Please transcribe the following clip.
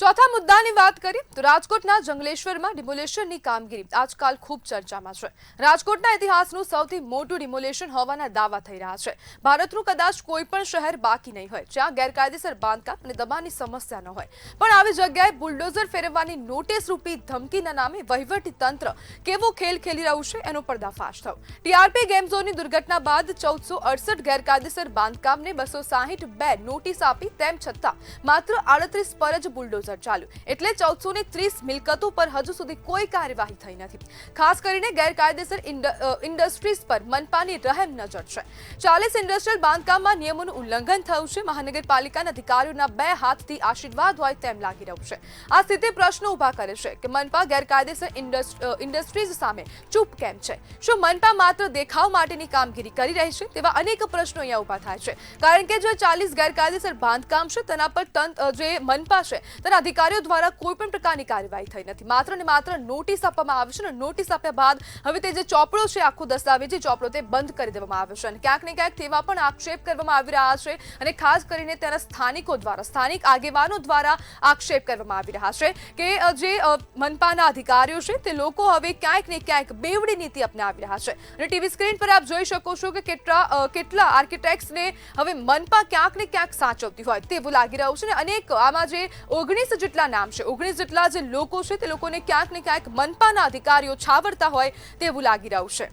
ચોથા મુદ્દાની વાત કરીએ તો રાજકોટના જંગલેશ્વરમાં ડિમોલેશનની કામગીરી આજકાલ ખૂબ ચર્ચામાં છે। રાજકોટના ઇતિહાસનું સૌથી મોટું ડિમોલેશન હોવાના દાવા થઈ રહ્યા છે। ભારતનું કદાચ કોઈ પણ શહેર બાકી નહીં હોય જ્યાં ગેરકાયદેસર બાંધકામ અને દબાણની સમસ્યા ન હોય, પણ આવી જગ્યાએ બુલડોઝર ફેરવવાની નોટિસ રૂપી ધમકીના નામે વહીવટી તંત્ર કેવો ખેલ ખેલી રહ્યું છે એનો પર્દાફાશ થયો। ટીઆરપી ગેમ ઝોનની દુર્ઘટના બાદ 1468 ગેરકાયદેસર બાંધકામને 262 નોટિસ આપી, તેમ છતાં માત્ર 38 પર જ બુલડોઝર ચાલ્યું, એટલે 1430 મિલકતો પર હજુ સુધી કોઈ કાર્યવાહી થઈ નથી। ખાસ કરીને ગેરકાયદેસર ઇન્ડસ્ટ્રીઝ પર મનપાની રહેમ નજર છે। 40 ઇન્ડસ્ટ્રીયલ બાંધકામમાં નિયમોનું ઉલ્લંઘન થયું છે। મહાનગરપાલિકાના અધિકારીઓના બે હાથથી આશીર્વાદ હોય તેમ લાગી રહ્યું છે। આ સ્થિતિ પ્રશ્નો ઉભા કરે છે કે મનપા ગેરકાયદેસર ઇન્ડસ્ટ્રીઝ સામે ચૂપ કેમ છે? શું મનપા માત્ર દેખાવ માટેની કામગીરી કરી રહી છે? તેવા અનેક પ્રશ્નો અહીંયા ઉભા થાય છે, કારણ કે જે 40 ગેરકાયદેસર બાંધકામ છે તેના પર જે મનપા છે તેના અધિકારીઓ દ્વારા કોઈ પણ પ્રકારની કાર્યવાહી થઈ નથી। માત્ર ને માત્ર નોટિસ આપવામાં આવી છે અને નોટિસ આપ્યા બાદ હવે તે જે ચોપડો છે, આખો દસ્તાવેજી ચોપડો, તે બંધ કરી દેવામાં આવ્યો છે અને ક્યાંક ને ક્યાંક તેવા પણ આક્ષેપ કરવામાં આવી રહ્યા છે અને ખાસ કરીને તેના સ્થાનિકો દ્વારા, સ્થાનિક આગેવાનો દ્વારા આક્ષેપ કરવામાં આવી રહ્યા છે કે જે મનપાના અધિકારીઓ છે તે લોકો હવે ક્યાંક ને ક્યાંક બેવડી નીતિ અપનાવી રહ્યા છે। અને ટીવી સ્ક્રીન પર આપ જોઈ શકો છો કે કેટલા આર્કિટેક્ટ્સને હવે મનપા ક્યાંક ને ક્યાંક સાચવતી હોય તેવું લાગી રહ્યું છે અને અનેક આમાં જે 19 જેટલા નામ છે, 19 જેટલા જે લોકો છે તે લોકોને ક્યાંક ને ક્યાંક મનપાના અધિકારીઓ છાવરતા હોય તેવું લાગી રહ્યું છે।